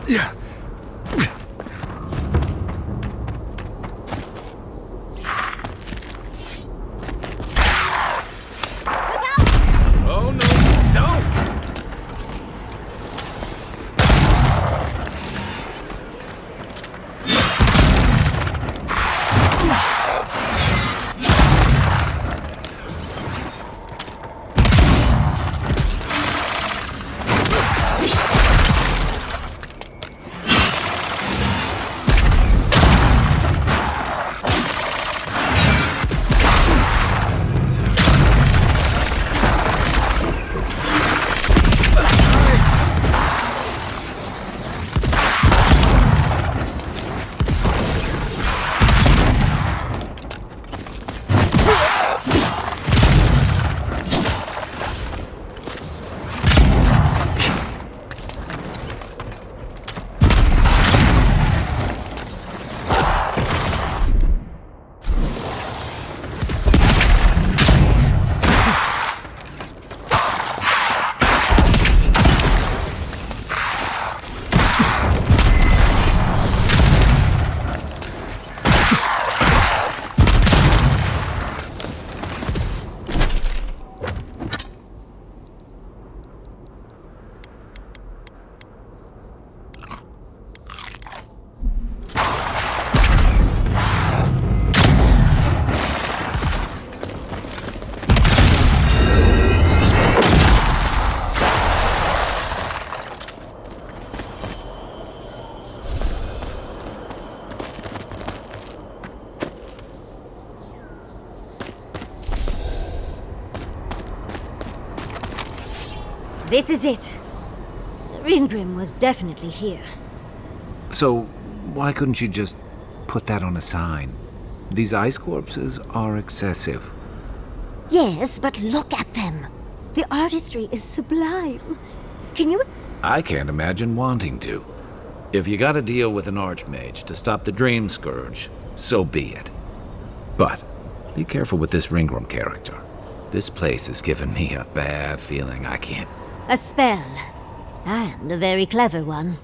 Yeah. Oh no, don't! This is it. Ringrim was definitely here. So, why couldn't you just put that on a sign? These ice corpses are excessive. Yes, but look at them. The artistry is sublime. Can you... I can't imagine wanting to. If you gotta deal with an archmage to stop the Dream Scourge, so be it. But, be careful with this Ringrim character. This place has given me a bad feeling I can't... A spell. And a very clever one.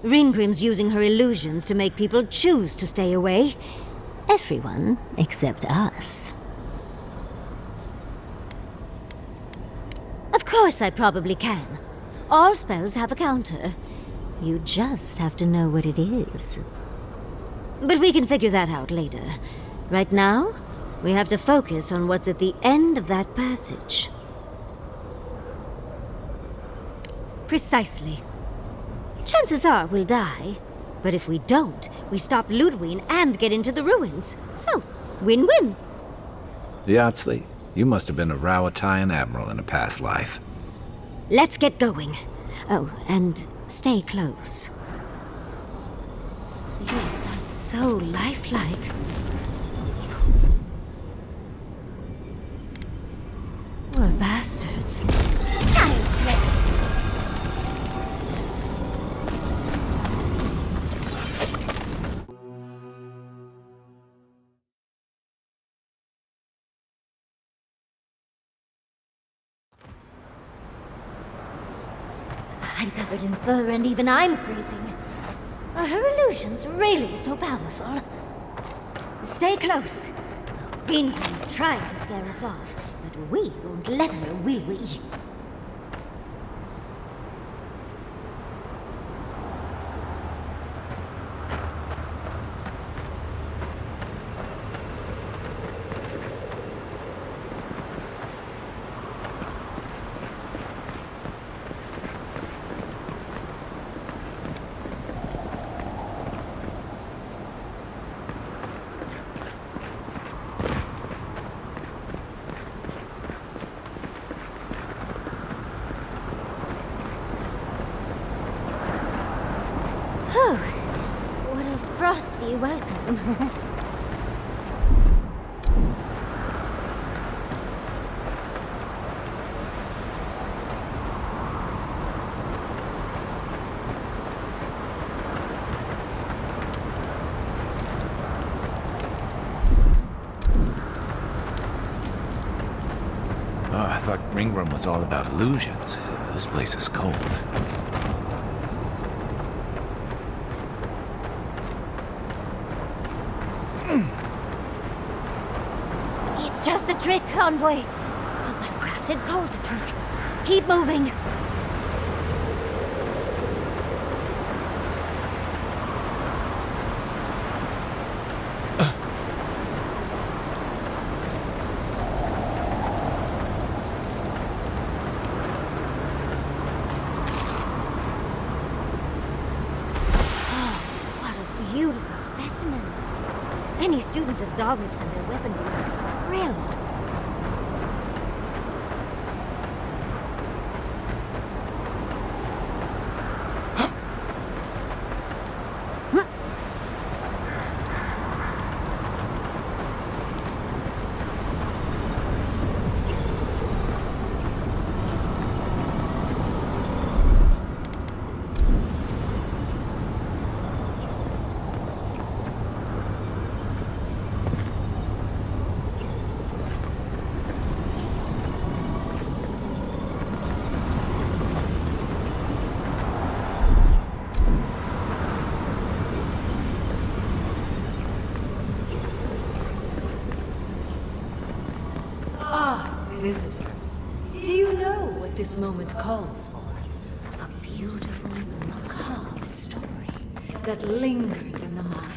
Ringrim's using her illusions to make people choose to stay away. Everyone except us. Of course I probably can. All spells have a counter. You just have to know what it is. But we can figure that out later. Right now, we have to focus on what's at the end of that passage. Precisely. Chances are we'll die. But if we don't, we stop Ludwig and get into the ruins. So, win-win. Yatsley, you must have been a Rowatayan admiral in a past life. Let's get going. Oh, and stay close. These are so lifelike. Poor bastards. I'm covered in fur and even I'm freezing. Are her illusions really so powerful? Stay close. Ringrim's trying to scare us off, but we won't let her, will we? What a frosty welcome. Oh, I thought Ringrim was all about illusions. This place is cold. the trick, Envoy. My crafted called the trick. Keep moving. Beautiful specimen. Any student of Zarub's and their weaponry would be thrilled. Visitors, do you know what this moment calls for? A beautiful, macabre story that lingers in the mind.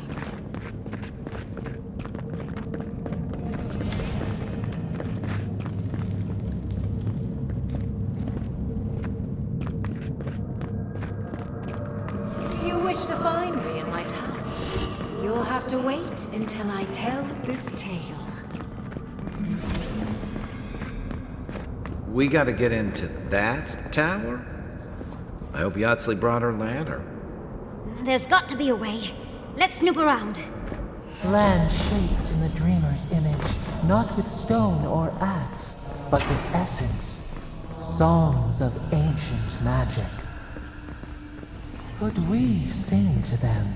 You wish to find me in my tower? You'll have to wait until I tell this tale. We gotta get into that tower? I hope Yatsley brought her ladder. There's got to be a way. Let's snoop around. Land shaped in the dreamer's image, not with stone or axe, but with essence. Songs of ancient magic. Could we sing to them?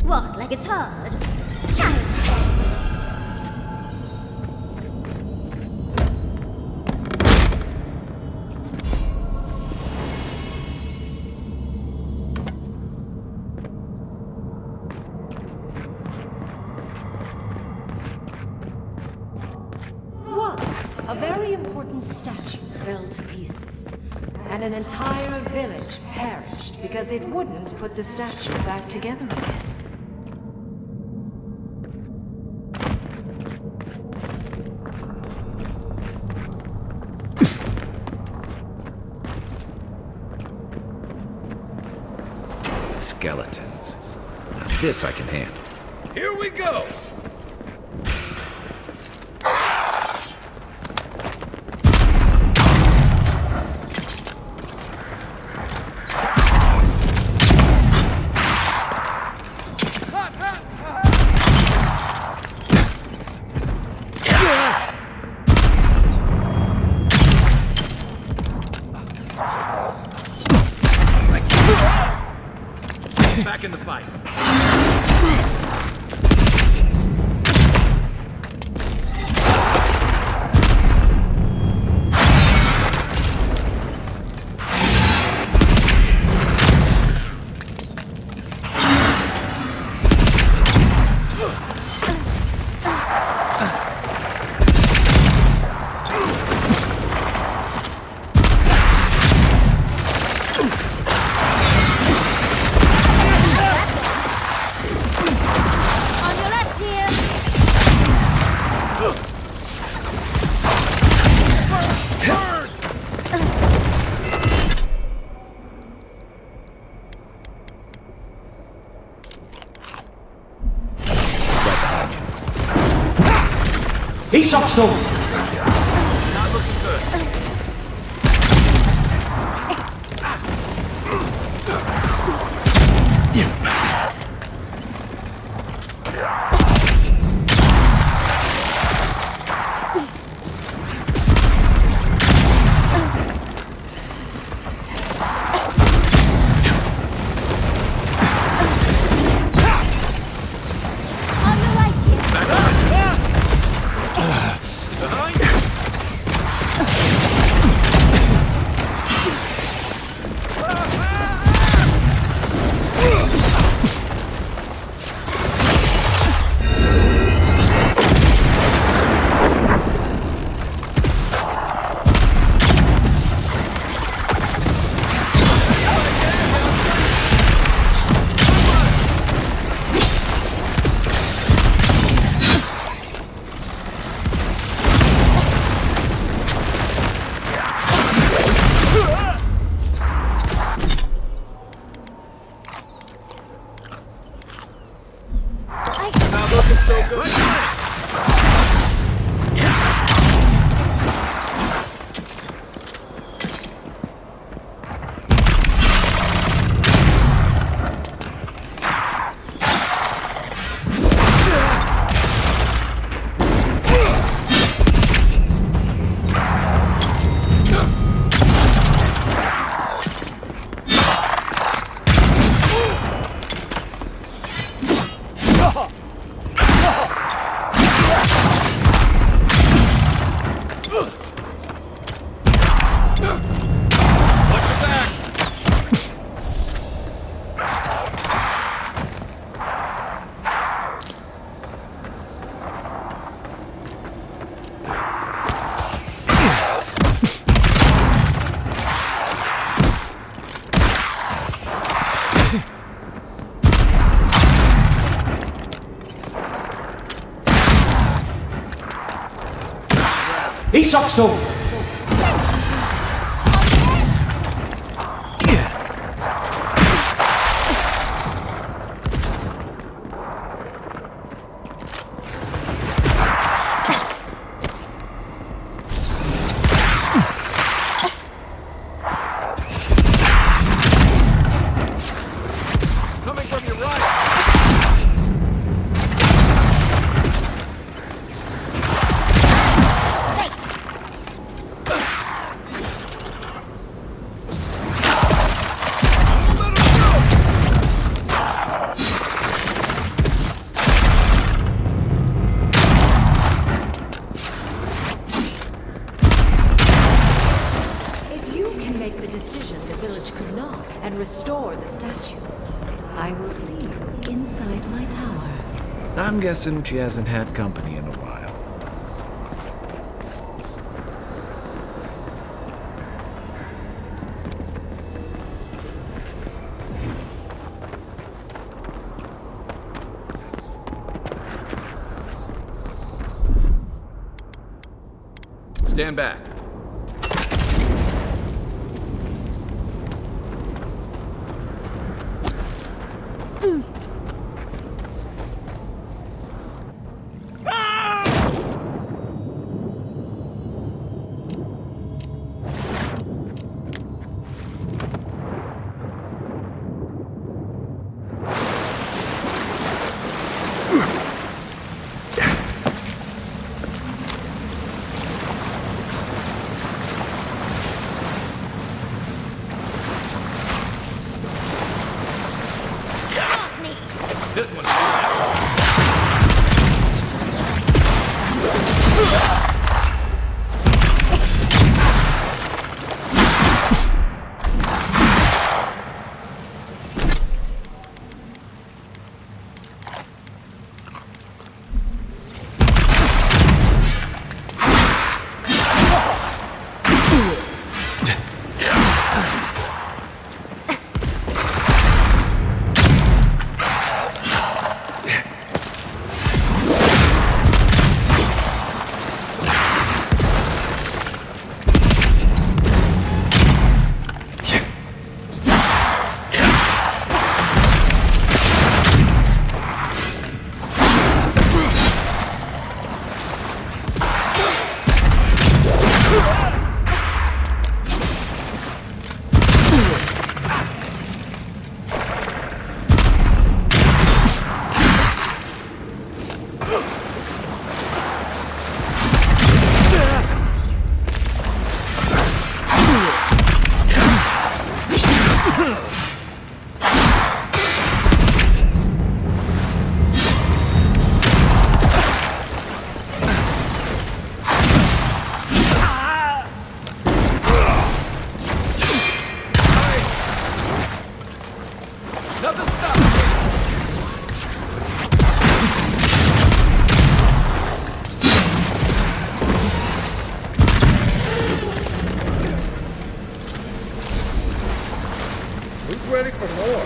What, like it's hard? Child. Once, a very important statue fell to pieces, and an entire village perished because it wouldn't put the statue back together again. Skeletons. Now this I can handle. Here we go! Back in the fight. Isokso! Not looking good. On the right here. Behind you! Isokso! Coming from your right. Let him go! If you can make the decision the village could not and restore the statue, I will see you inside my tower. I'm guessing she hasn't had company in a while. Stand back. This one's nothing stopping me. Who's ready for more?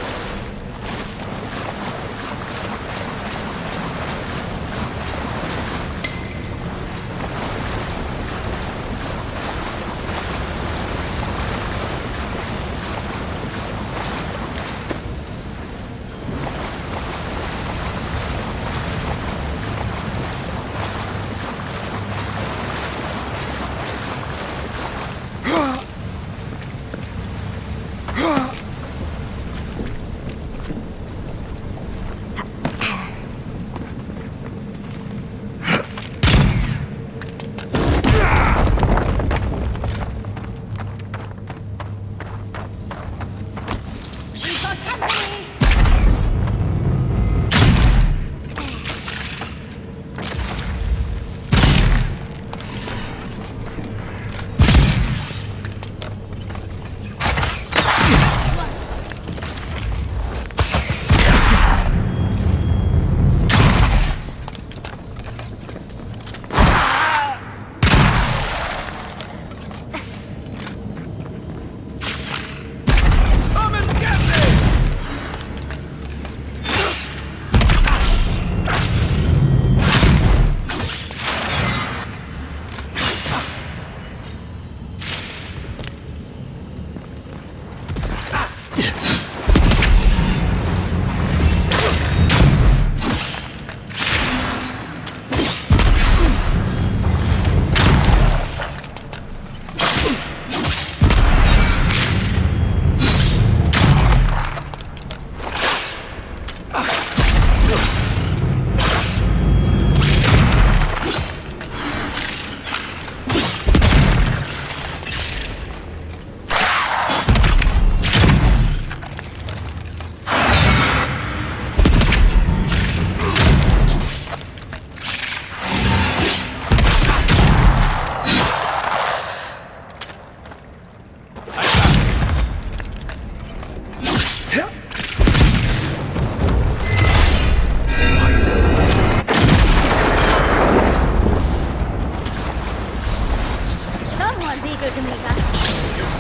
Everyone's eager to meet us.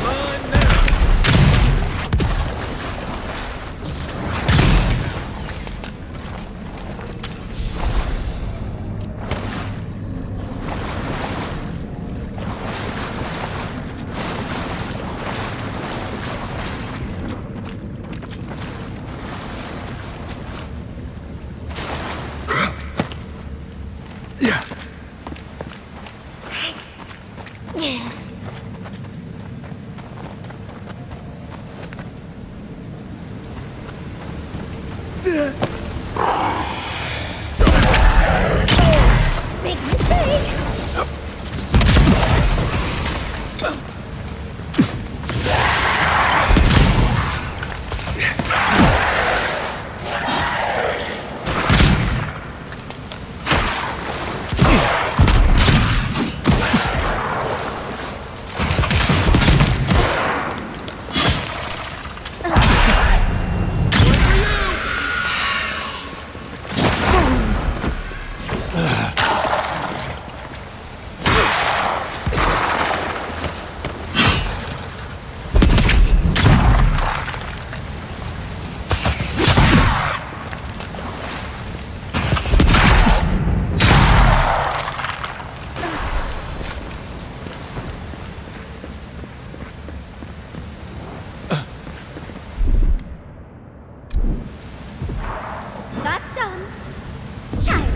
Mine now. Big mistake! That's done. Child.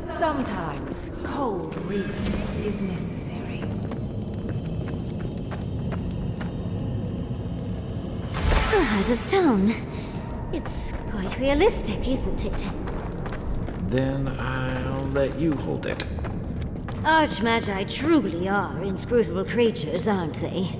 Sometimes cold reasoning is necessary. Out of stone. It's quite realistic, isn't it? Then I'll let you hold it. Archmagi truly are inscrutable creatures, aren't they?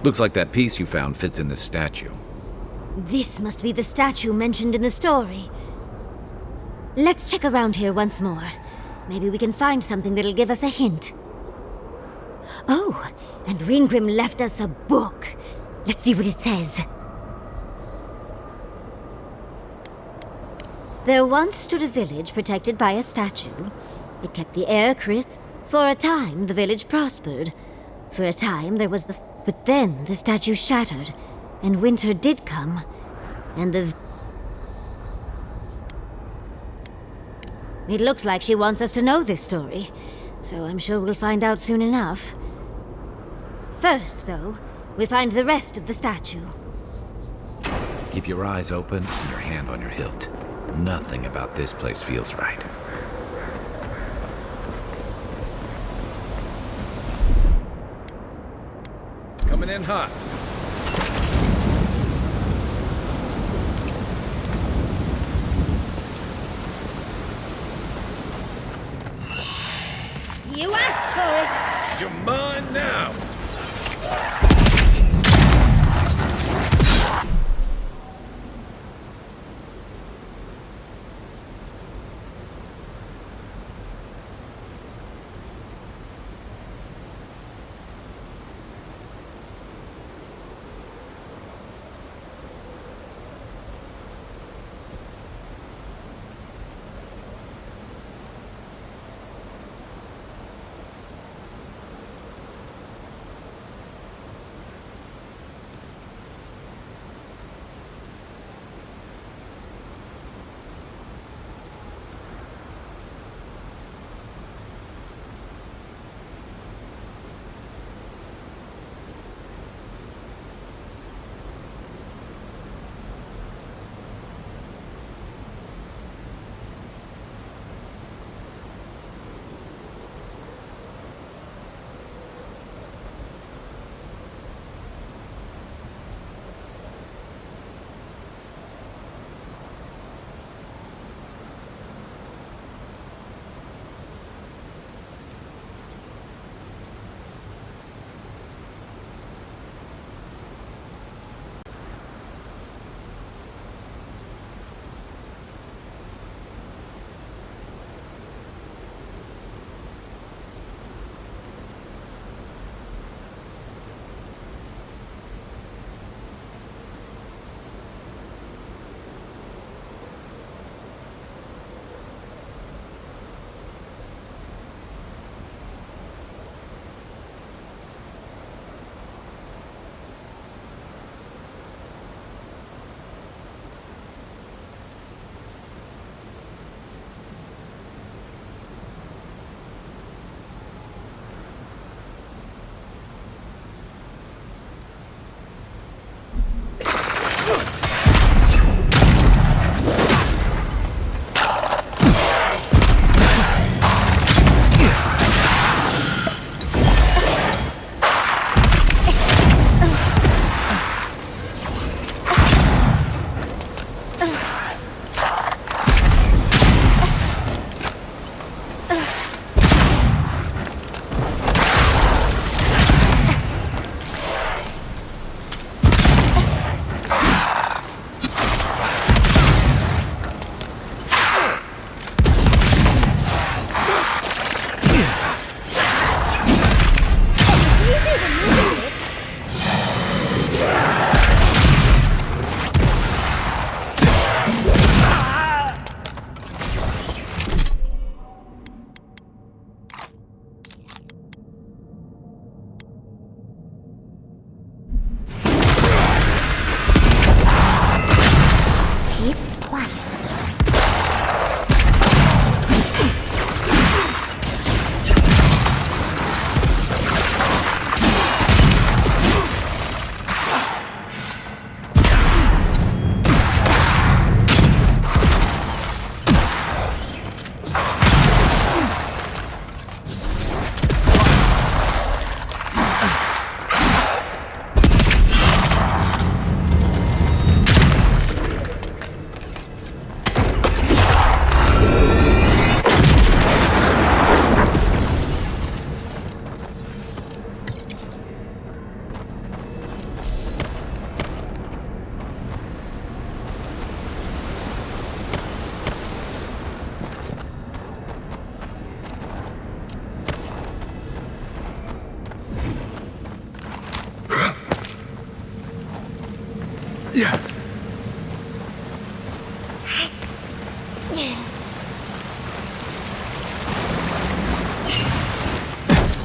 Looks like that piece you found fits in this statue. This must be the statue mentioned in the story. Let's check around here once more. Maybe we can find something that'll give us a hint. Oh, and Ringgrim left us a book. Let's see what it says. There once stood a village protected by a statue. It kept the air crisp. For a time, the village prospered. For a time, there was the... But then the statue shattered, and winter did come, and the... It looks like she wants us to know this story, so I'm sure we'll find out soon enough. First, though, we find the rest of the statue. Keep your eyes open and your hand on your hilt. Nothing about this place feels right. Coming in hot. You asked for it! You're mine now!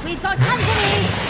We've got company!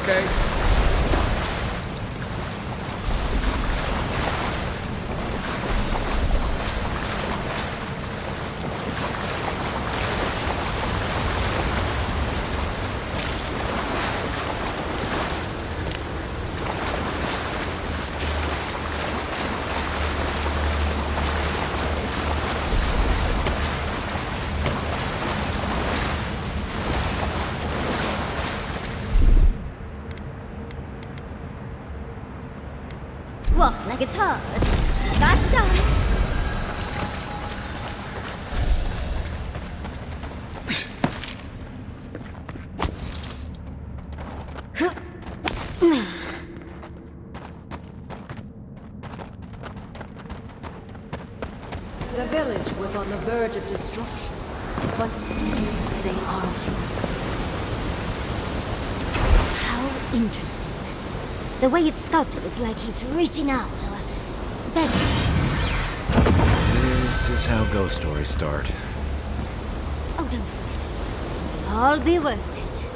okay? Walk like it's hard. That's done. The village was on the verge of destruction, but still they argued. How interesting. The way it's sculpted, it's like he's reaching out or begging. This is how ghost stories start. Oh, don't fret. It'll all be worth it.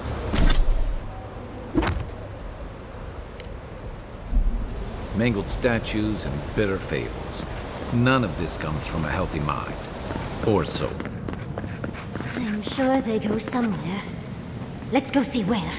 Mangled statues and bitter fables. None of this comes from a healthy mind. Or soul. I'm sure they go somewhere. Let's go see where.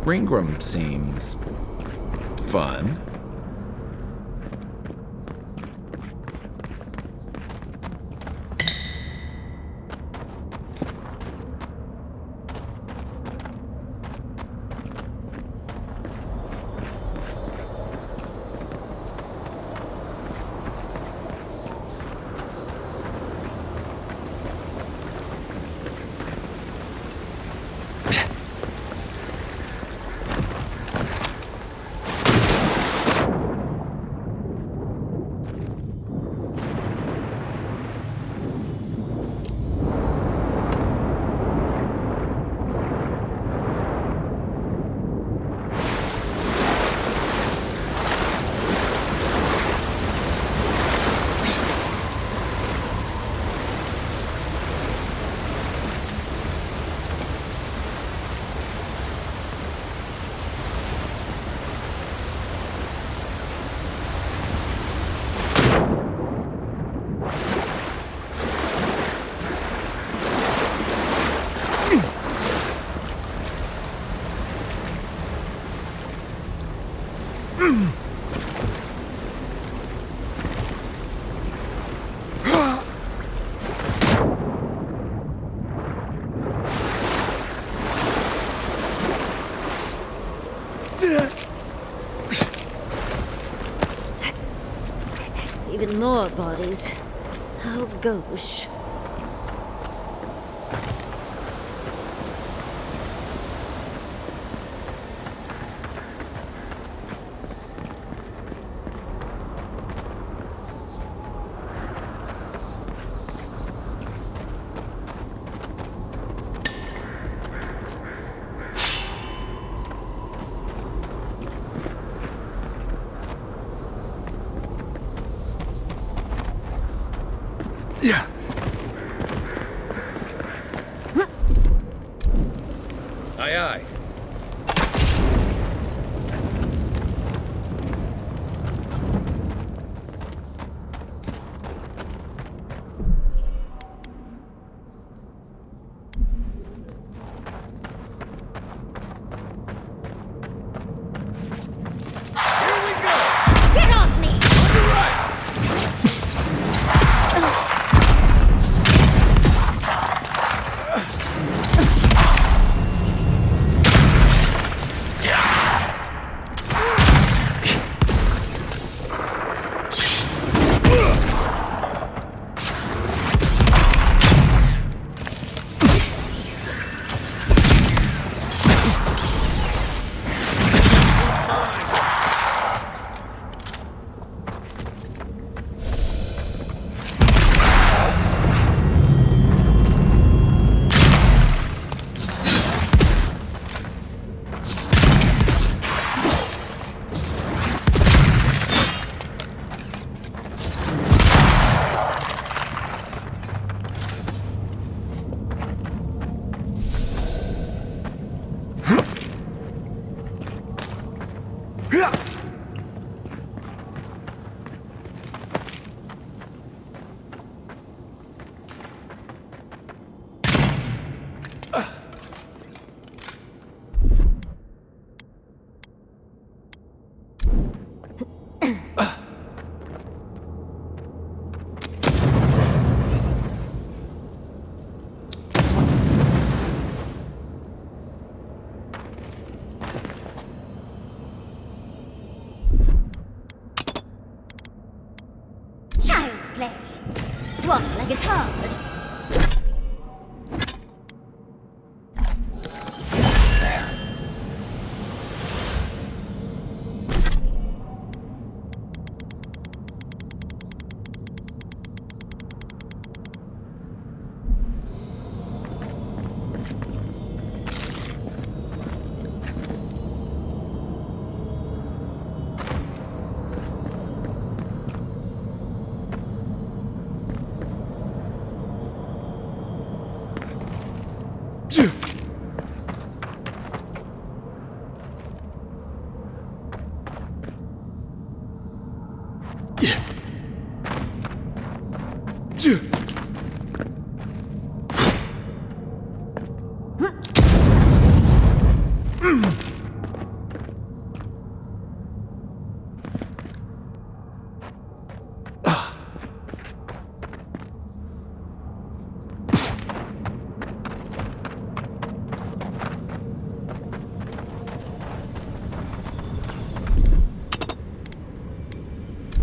Ringram seems fun. Even more bodies. How gauche. Yeah. Aye, aye. Get off me! On your right. play. What, like it's hard?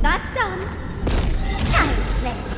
That's done. Child's play.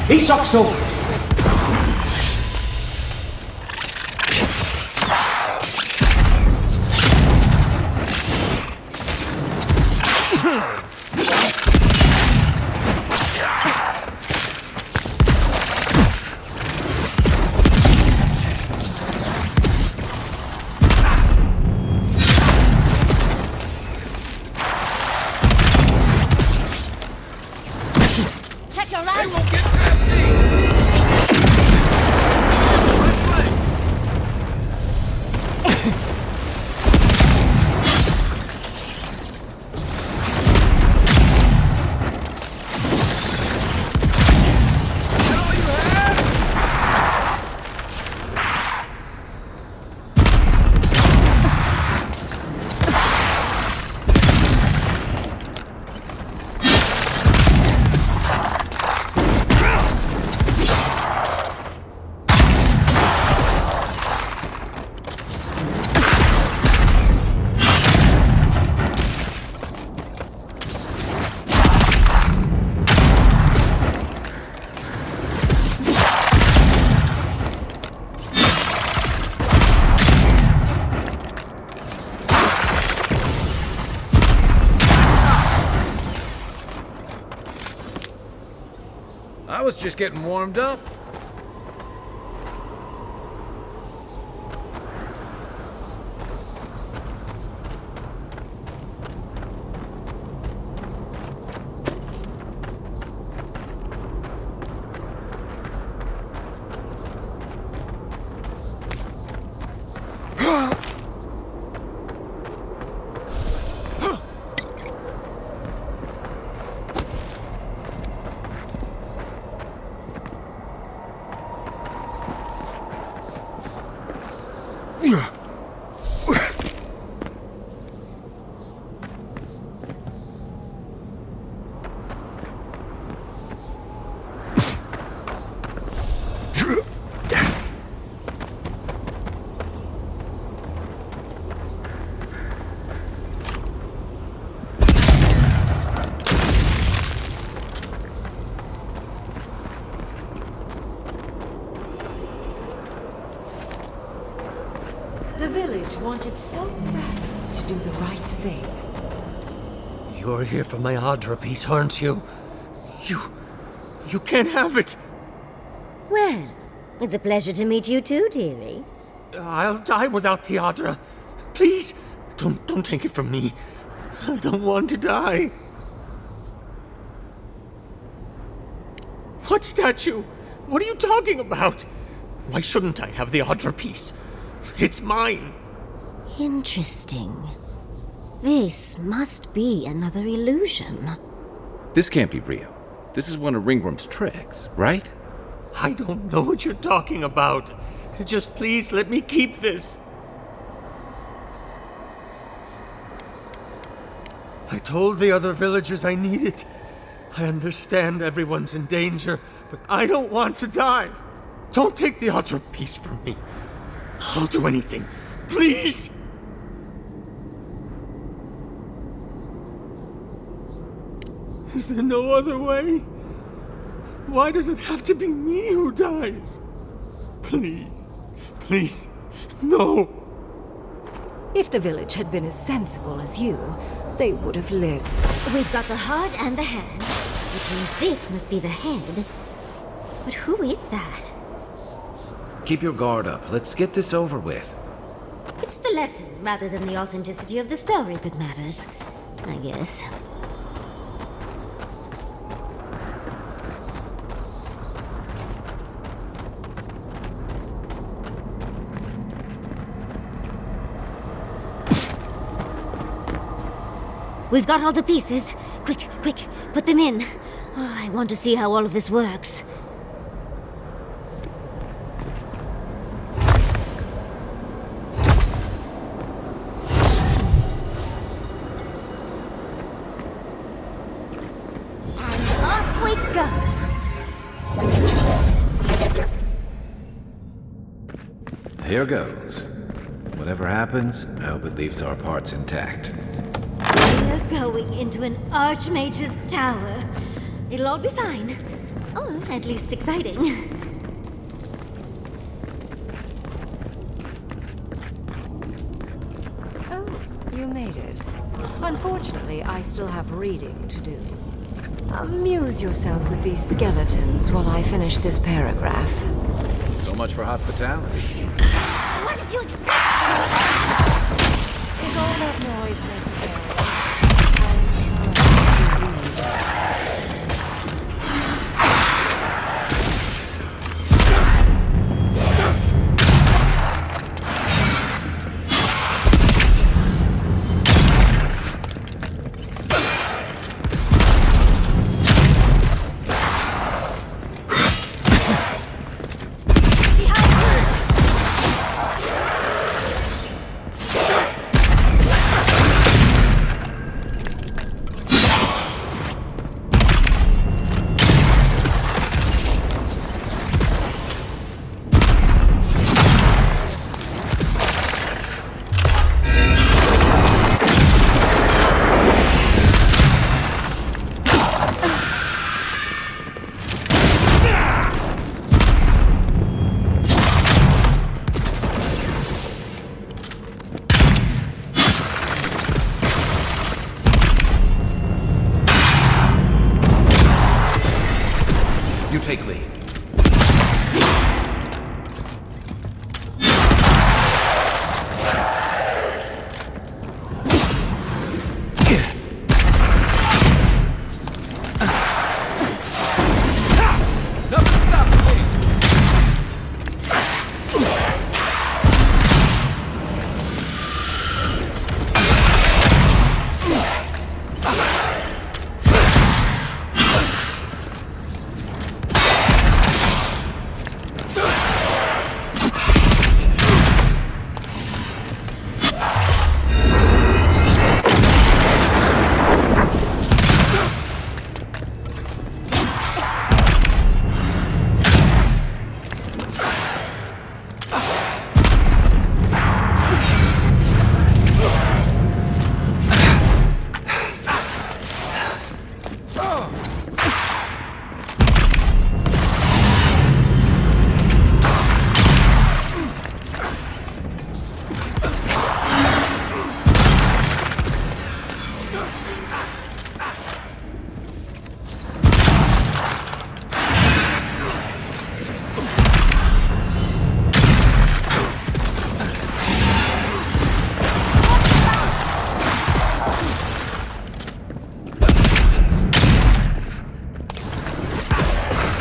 Isoksu! Check your right. Won't get past me! I was just getting warmed up. The village wanted so badly to do the right thing. You're here for my Adra piece, aren't you? You can't have it! Well, it's a pleasure to meet you too, dearie. I'll die without the Adra. Please, don't take it from me. I don't want to die. What statue? What are you talking about? Why shouldn't I have the Adra piece? It's mine. Interesting. This must be another illusion. This can't be real. This is one of Ringram's tricks, right? I don't know what you're talking about. Just please let me keep this. I told the other villagers I need it. I understand everyone's in danger, but I don't want to die. Don't take the Adra piece from me. I'll do anything. Please! Is there no other way? Why does it have to be me who dies? Please. Please. No. If the village had been as sensible as you, they would have lived. We've got the heart and the hand, which means this must be the head. But who is that? Keep your guard up. Let's get this over with. It's the lesson rather than the authenticity of the story that matters, I guess. We've got all the pieces. Quick, quick, put them in. Oh, I want to see how all of this works. And off we go. Here goes. Whatever happens, I hope it leaves our parts intact. We're going into an Archmage's tower. It'll all be fine. Or at least exciting. Oh, you made it. Unfortunately, I still have reading to do. Amuse yourself with these skeletons while I finish this paragraph. So much for hospitality. What did you expect? Is all that noise necessary? take lead.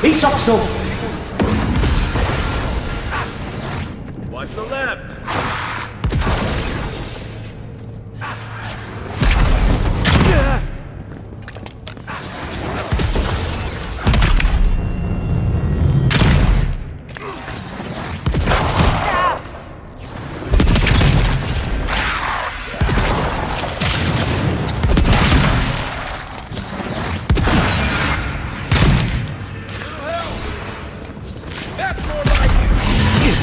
Isokso! Watch the left. That's more like it.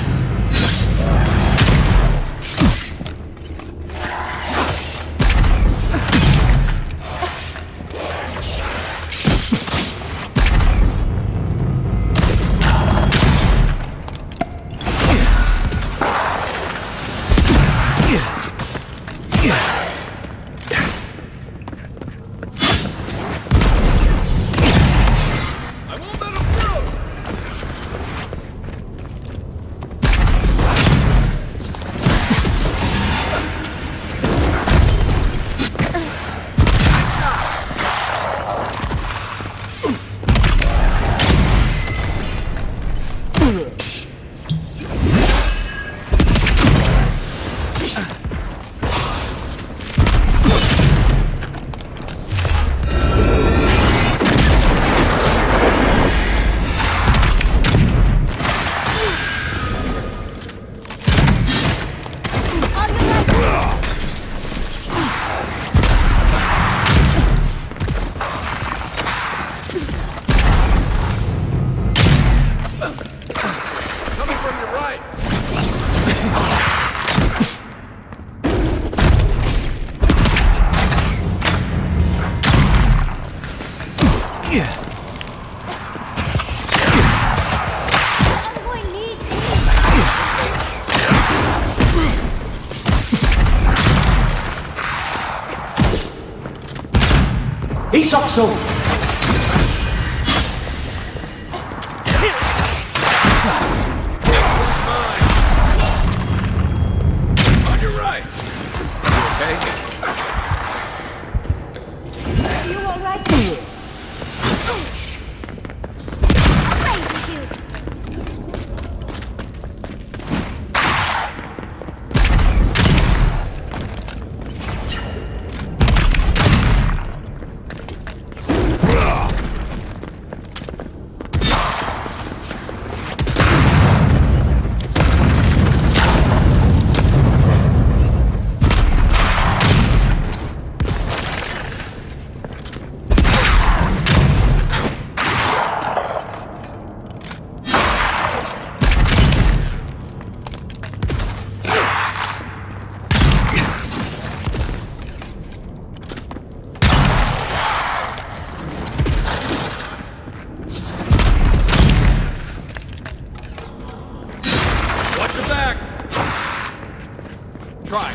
I won't let him through. Coming from your right. Convoy needs me. Isokso! On your right. You okay? You all right? Thank you. Watch your back. Try.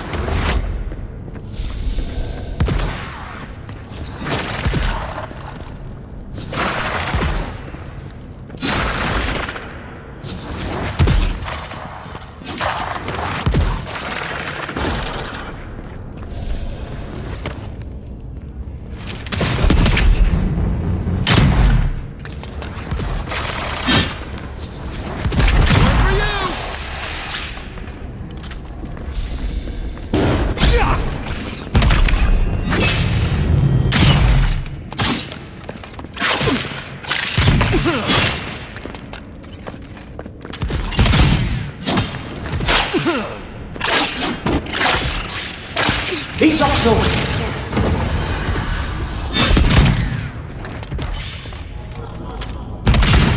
Isokso!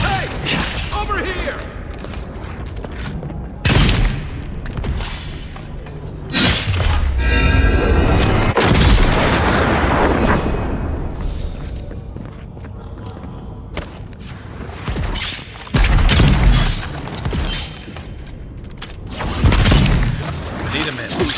Hey! Over here! Need a minute.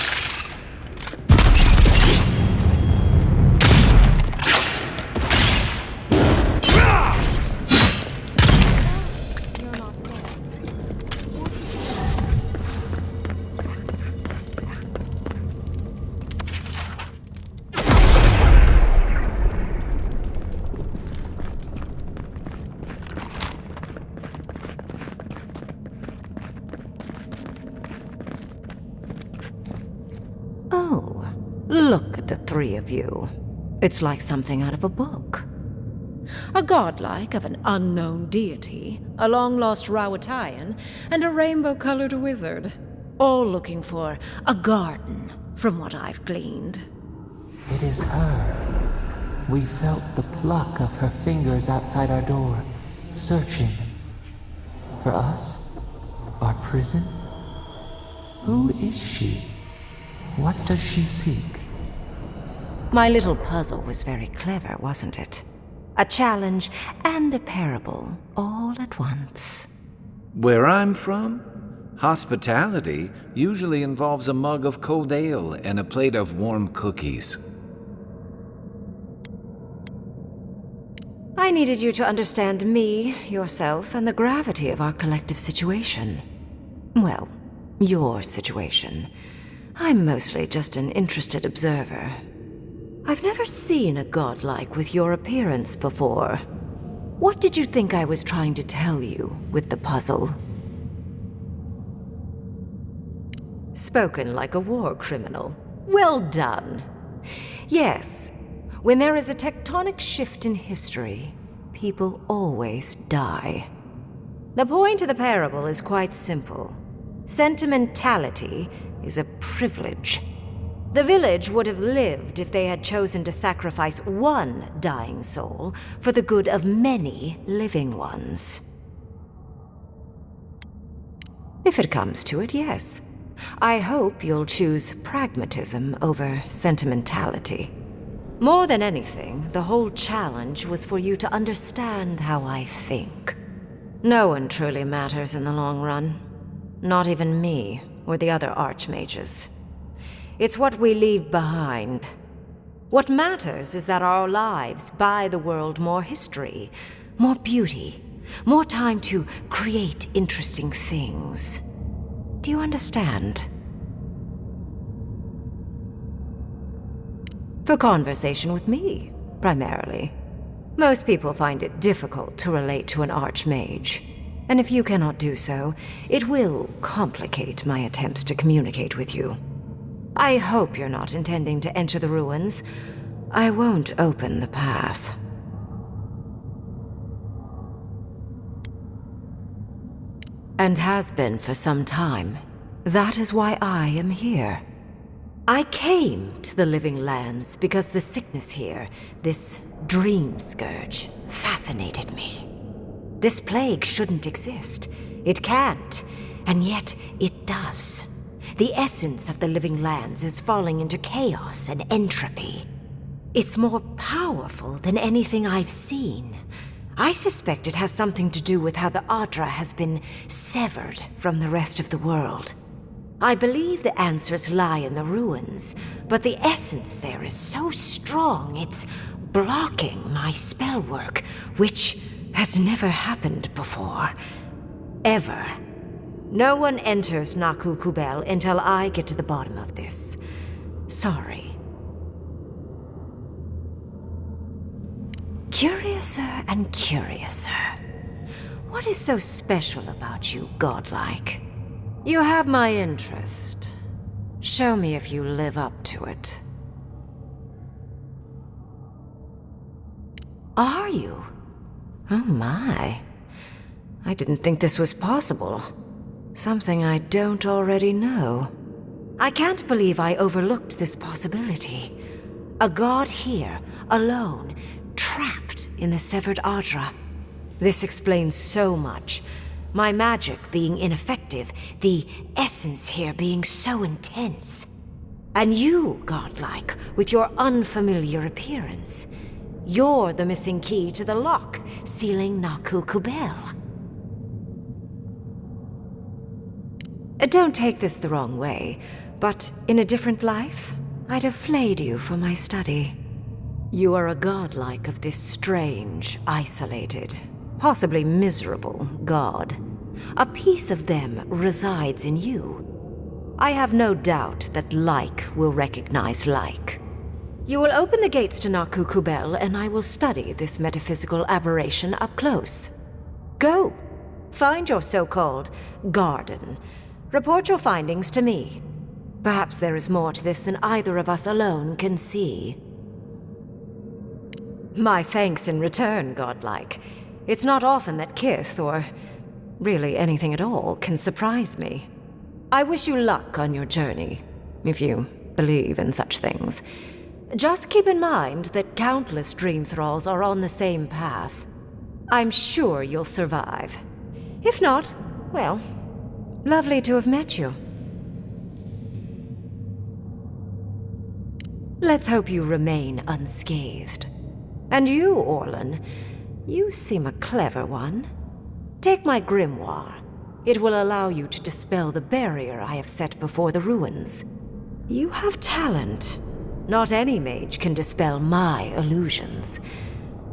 Oh, look at the three of you. It's like something out of a book. A godlike of an unknown deity, a long-lost Rawatayan, and a rainbow-colored wizard. All looking for a garden, from what I've gleaned. It is her. We felt the pluck of her fingers outside our door, searching. For us? Our prison? Who is she? What does she seek? My little puzzle was very clever, wasn't it? A challenge and a parable, all at once. Where I'm from, hospitality usually involves a mug of cold ale and a plate of warm cookies. I needed you to understand me, yourself, and the gravity of our collective situation. Well, your situation. I'm mostly just an interested observer. I've never seen a godlike with your appearance before. What did you think I was trying to tell you with the puzzle? Spoken like a war criminal. Well done. Yes, when there is a tectonic shift in history, people always die. The point of the parable is quite simple. Sentimentality is a privilege. The village would have lived if they had chosen to sacrifice one dying soul for the good of many living ones. If it comes to it, yes. I hope you'll choose pragmatism over sentimentality. More than anything, the whole challenge was for you to understand how I think. No one truly matters in the long run. Not even me, or the other archmages. It's what we leave behind. What matters is that our lives buy the world more history, more beauty, more time to create interesting things. Do you understand? For conversation with me, primarily. Most people find it difficult to relate to an archmage. And if you cannot do so, it will complicate my attempts to communicate with you. I hope you're not intending to enter the ruins. I won't open the path. And has been for some time. That is why I am here. I came to the Living Lands because the sickness here, this dream scourge, fascinated me. This plague shouldn't exist. It can't, and yet it does. The essence of the Living Lands is falling into chaos and entropy. It's more powerful than anything I've seen. I suspect it has something to do with how the Adra has been severed from the rest of the world. I believe the answers lie in the ruins, but the essence there is so strong it's blocking my spell work, which has never happened before. Ever. No one enters Naku Kubel until I get to the bottom of this. Sorry. Curiouser and curiouser. What is so special about you, godlike? You have my interest. Show me if you live up to it. Are you? Oh my. I didn't think this was possible. Something I don't already know. I can't believe I overlooked this possibility. A god here, alone, trapped in the severed Adra. This explains so much. My magic being ineffective, the essence here being so intense. And you, godlike, with your unfamiliar appearance. You're the missing key to the lock, sealing Naku Kubel. Don't take this the wrong way, but in a different life, I'd have flayed you for my study. You are a godlike of this strange, isolated, possibly miserable god. A piece of them resides in you. I have no doubt that like will recognize like. You will open the gates to Naku Kubel, and I will study this metaphysical aberration up close. Go! Find your so-called garden. Report your findings to me. Perhaps there is more to this than either of us alone can see. My thanks in return, godlike. It's not often that Kith, or really anything at all, can surprise me. I wish you luck on your journey, if you believe in such things. Just keep in mind that countless dream thralls are on the same path. I'm sure you'll survive. If not, well, lovely to have met you. Let's hope you remain unscathed. And you, Orlan, you seem a clever one. Take my grimoire. It will allow you to dispel the barrier I have set before the ruins. You have talent. Not any mage can dispel my illusions.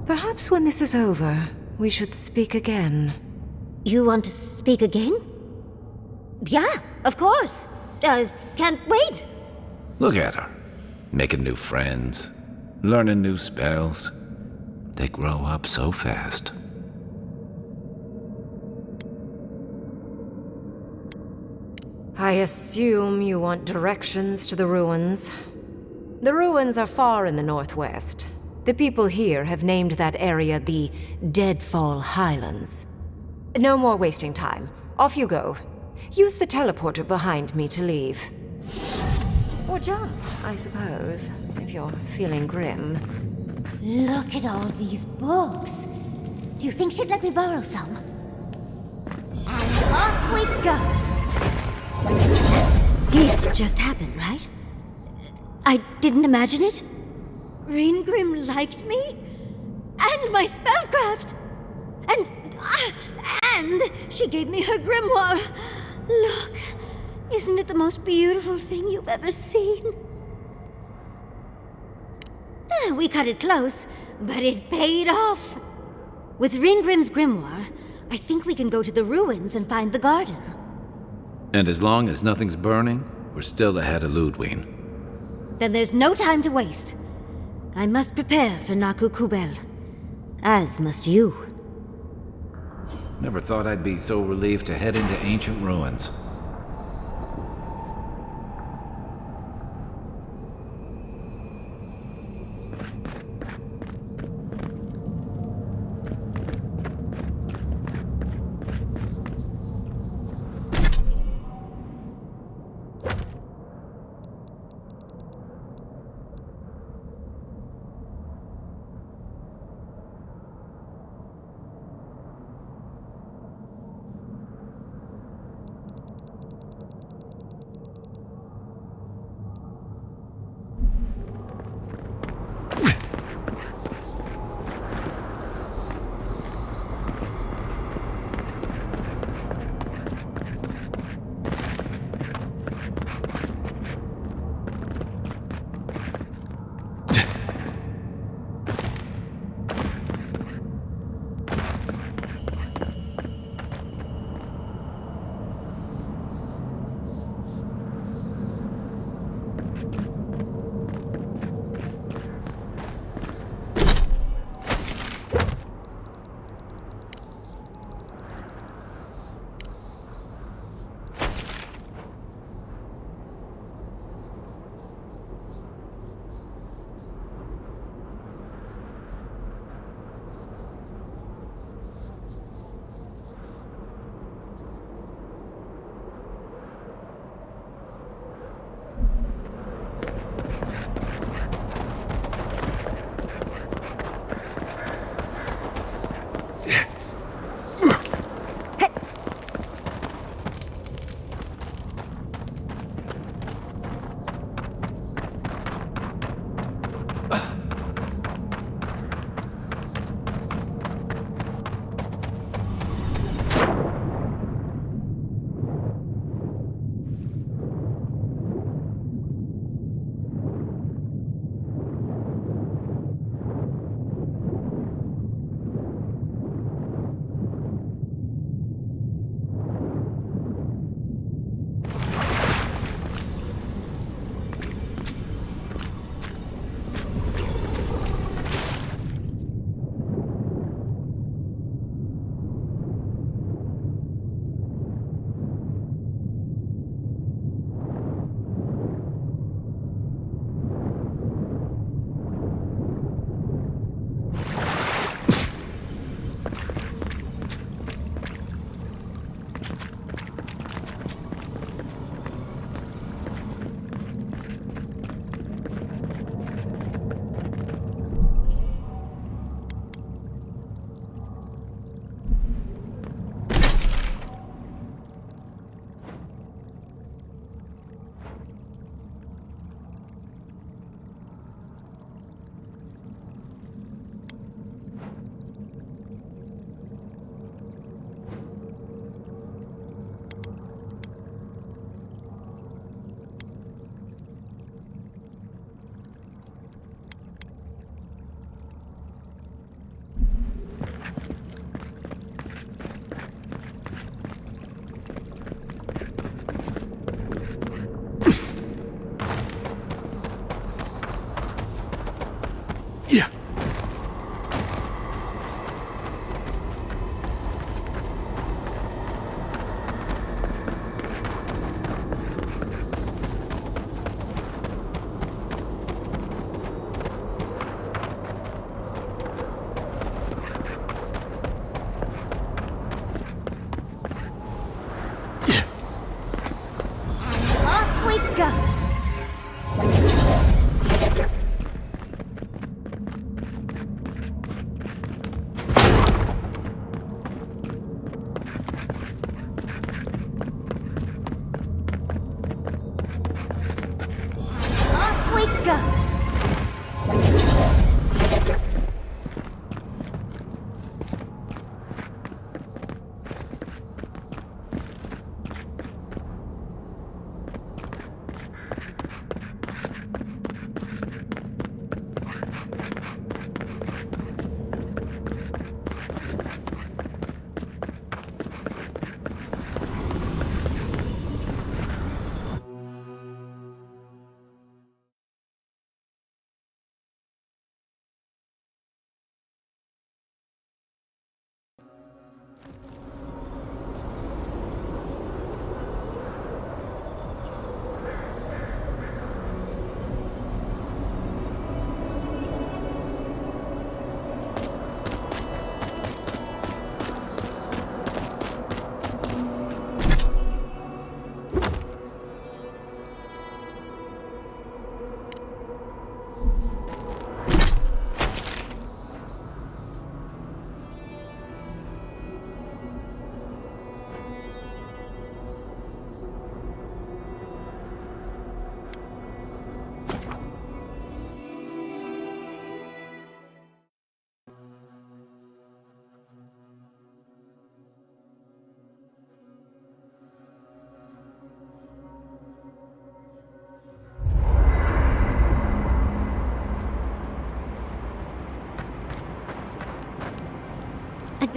Perhaps when this is over, we should speak again. You want to speak again? Yeah, of course. Can't wait. Look at her. Making new friends, learning new spells. They grow up so fast. I assume you want directions to the ruins. The ruins are far in the northwest. The people here have named that area the Deadfall Highlands. No more wasting time. Off you go. Use the teleporter behind me to leave. Or jump, I suppose, if you're feeling grim. Look at all these books. Do you think she'd let me borrow some? And off we go! It just happened, right? I didn't imagine it. Reingrim liked me? And my spellcraft! And she gave me her grimoire. Look, isn't it the most beautiful thing you've ever seen? We cut it close, but it paid off. With Reingrim's grimoire, I think we can go to the ruins and find the garden. And as long as nothing's burning, we're still ahead of Ludwig. Then there's no time to waste. I must prepare for Naku Kubel. As must you. Never thought I'd be so relieved to head into ancient ruins.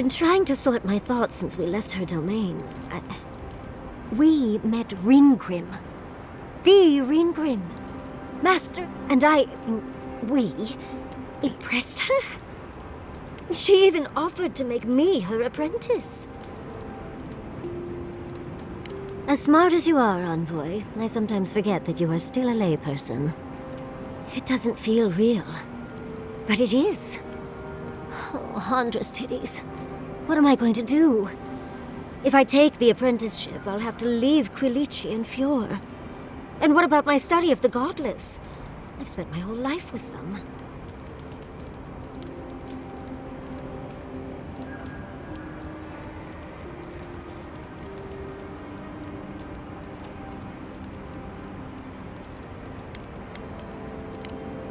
been trying to sort my thoughts since we left her domain. We met Ringgrim. The Ringgrim. Master and we impressed her. She even offered to make me her apprentice. As smart as you are, Envoy, I sometimes forget that you are still a layperson. It doesn't feel real, but it is. Oh, Andra's titties. What am I going to do? If I take the apprenticeship, I'll have to leave Quilici and Fjord. And what about my study of the Godless? I've spent my whole life with them.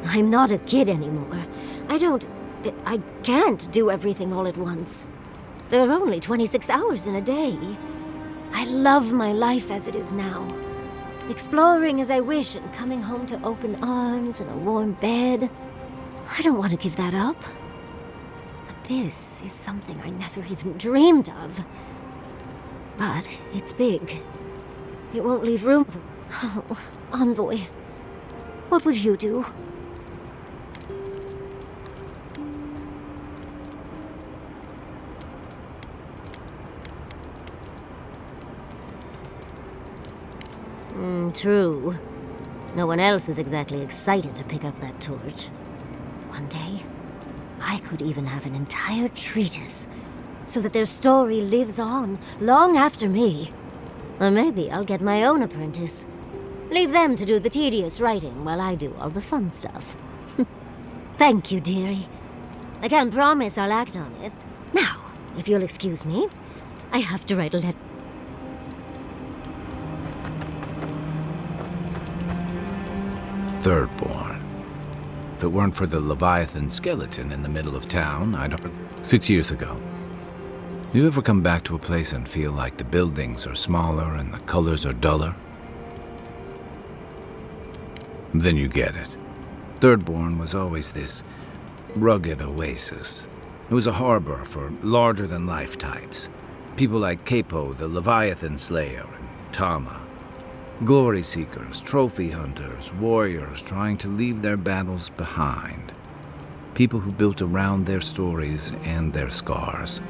I'm not a kid anymore. I can't do everything all at once. There are only 26 hours in a day. I love my life as it is now. Exploring as I wish and coming home to open arms and a warm bed. I don't want to give that up. But this is something I never even dreamed of. But it's big. It won't leave room for... Oh, Envoy. What would you do? True. No one else is exactly excited to pick up that torch. One day, I could even have an entire treatise, so that their story lives on long after me. Or maybe I'll get my own apprentice. Leave them to do the tedious writing while I do all the fun stuff. Thank you, dearie. I can't promise I'll act on it. Now, if you'll excuse me, I have to write a letter. Thirdborn. If it weren't for the Leviathan skeleton in the middle of town, I'd... 6 years ago. You ever come back to a place and feel like the buildings are smaller and the colors are duller? Then you get it. Thirdborn was always this rugged oasis. It was a harbor for larger-than-life types. People like Capo, the Leviathan Slayer, and Tama. Glory seekers, trophy hunters, warriors trying to leave their battles behind. People who built around their stories and their scars.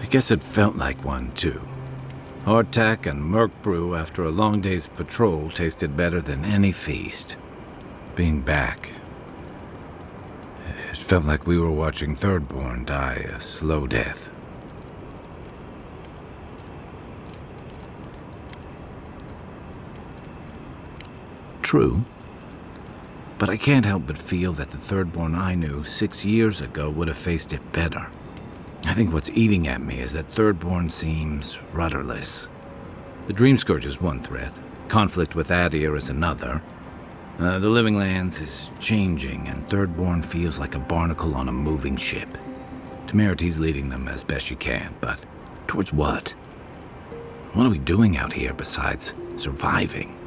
I guess it felt like one, too. Hardtack and Merc brew after a long day's patrol tasted better than any feast. Being back, it felt like we were watching Thirdborn die a slow death. True, but I can't help but feel that the Thirdborn I knew 6 years ago would have faced it better. I think what's eating at me is that Thirdborn seems rudderless. The Dream Scourge is one threat, conflict with Adir is another. The Living Lands is changing, and Thirdborn feels like a barnacle on a moving ship. Temerity's leading them as best she can, but towards what? What are we doing out here besides surviving?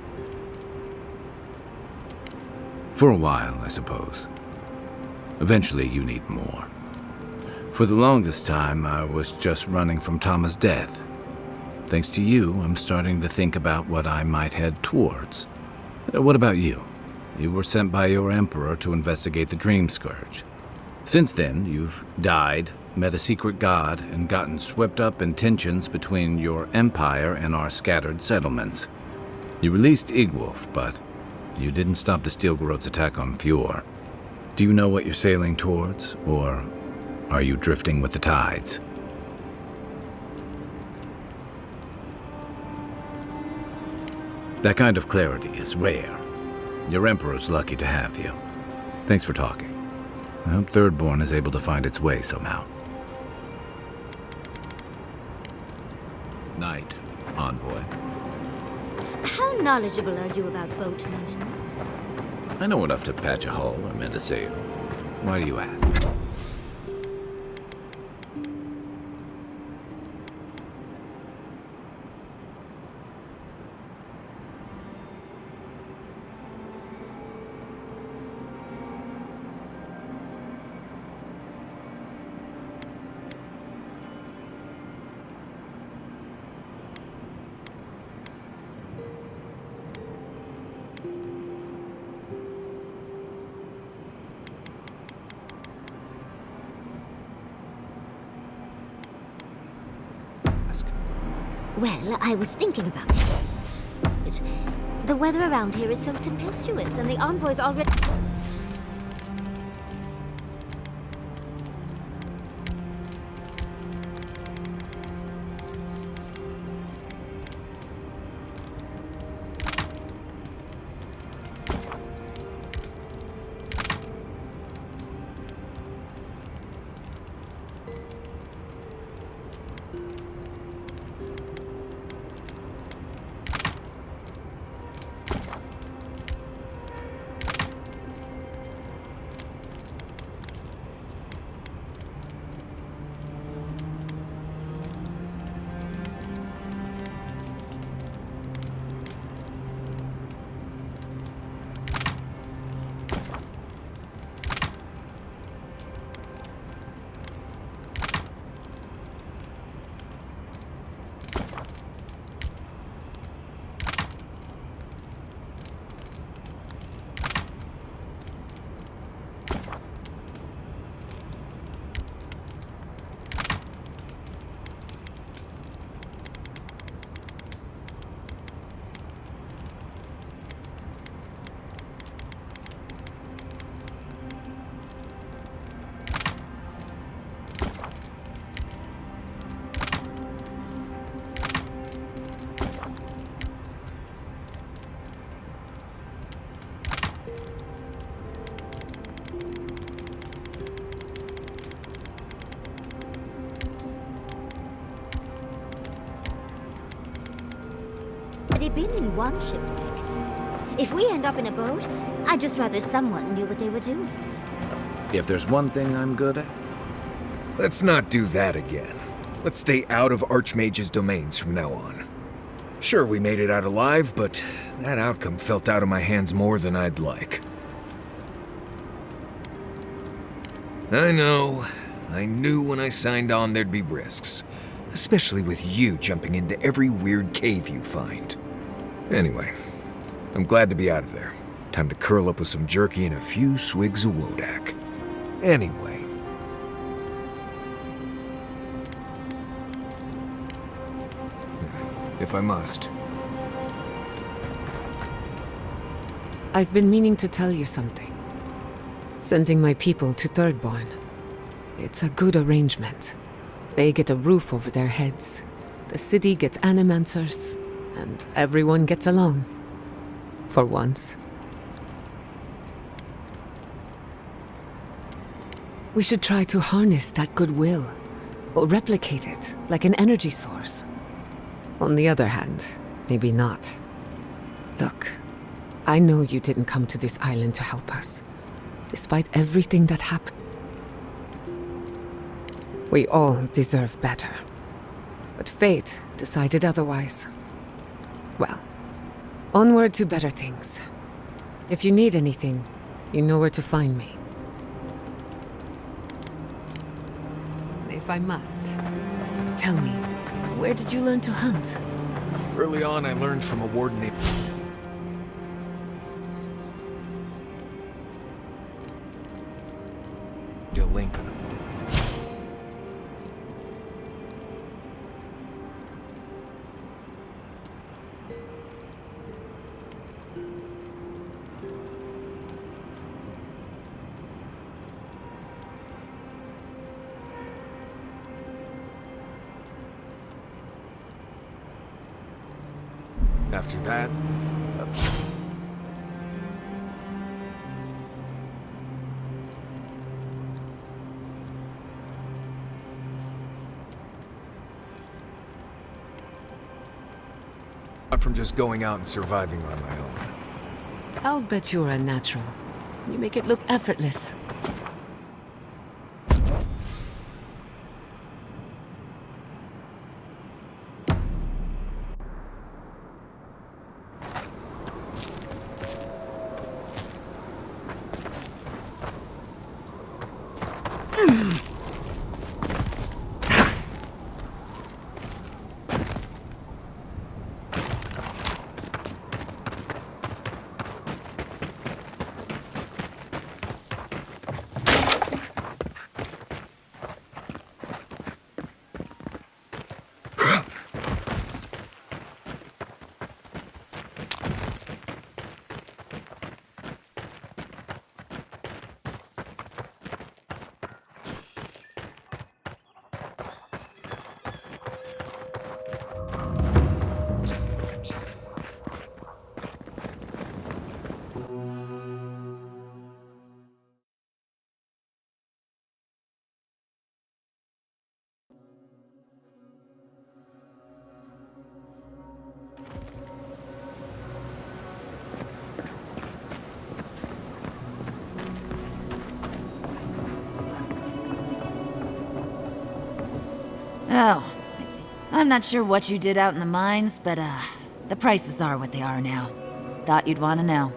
For a while, I suppose. Eventually, you need more. For the longest time, I was just running from Tama's death. Thanks to you, I'm starting to think about what I might head towards. What about you? You were sent by your Emperor to investigate the Dream Scourge. Since then, you've died, met a secret god, and gotten swept up in tensions between your empire and our scattered settlements. You released Igwolf, but you didn't stop the Steelgarot's attack on Fjord. Do you know what you're sailing towards, or are you drifting with the tides? That kind of clarity is rare. Your Emperor's lucky to have you. Thanks for talking. I hope Thirdborn is able to find its way somehow. Night, Envoy. How knowledgeable are you about boat maintenance? I know enough to patch a hull or mend a sail. Why do you ask? Well, I was thinking about it. The weather around here is so tempestuous, and the envoys already... been in one shipwreck. If we end up in a boat, I'd just rather someone knew what they were doing. If there's one thing I'm good at, Let's not do that again. Let's stay out of Archmage's domains from now on. Sure, we made it out alive, but that outcome felt out of my hands more than I'd like. I know. I knew when I signed on there'd be risks. Especially with you jumping into every weird cave you find. Anyway, I'm glad to be out of there. Time to curl up with some jerky and a few swigs of Wodak. Anyway. If I must. I've been meaning to tell you something. Sending my people to Thirdborn. It's a good arrangement. They get a roof over their heads. The city gets animancers, and everyone gets along. For once. We should try to harness that goodwill, or replicate it like an energy source. On the other hand, maybe not. Look, I know you didn't come to this island to help us, despite everything that happened. We all deserve better. But fate decided otherwise. Well, onward to better things. If you need anything, you know where to find me. If I must, tell me, where did you learn to hunt? Early on, I learned from a warden named... Lincoln. After that, from just going out and surviving on my own. I'll bet you're a natural. You make it look effortless. Oh, I'm not sure what you did out in the mines, but, the prices are what they are now. Thought you'd want to know.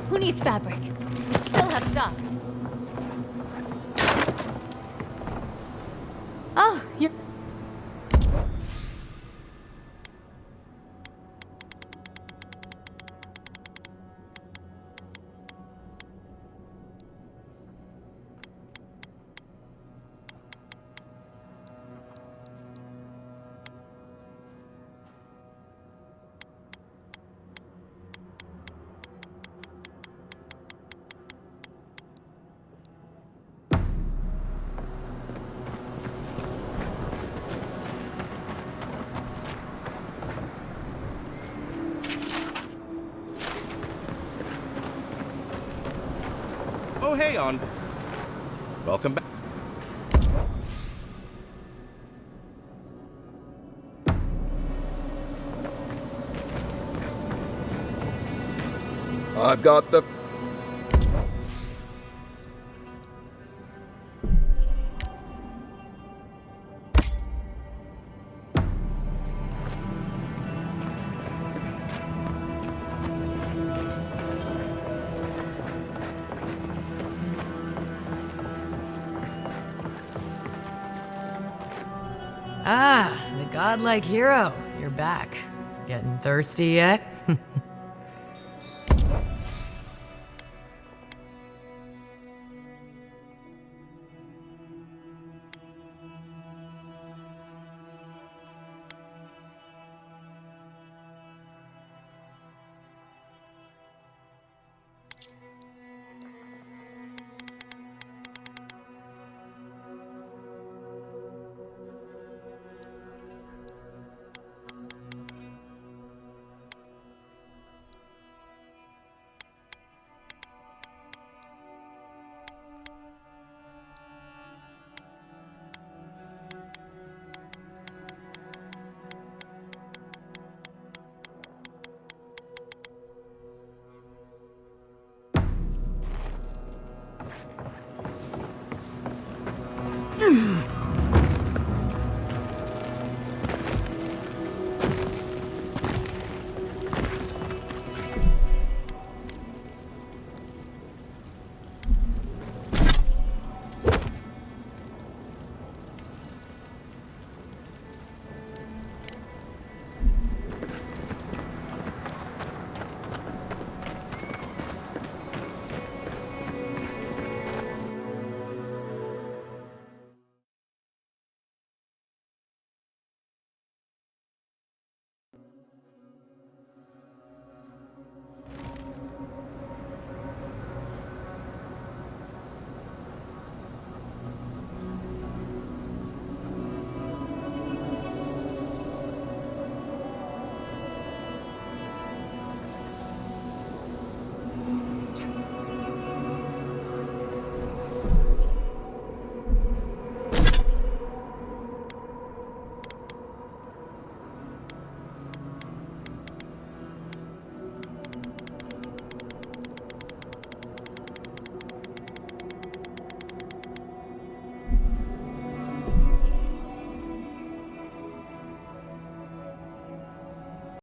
Who needs fabric? We still have stock. Oh, you're... Oh, hey, on. Welcome back. I've got the... Ah, the godlike hero. You're back. Getting thirsty yet?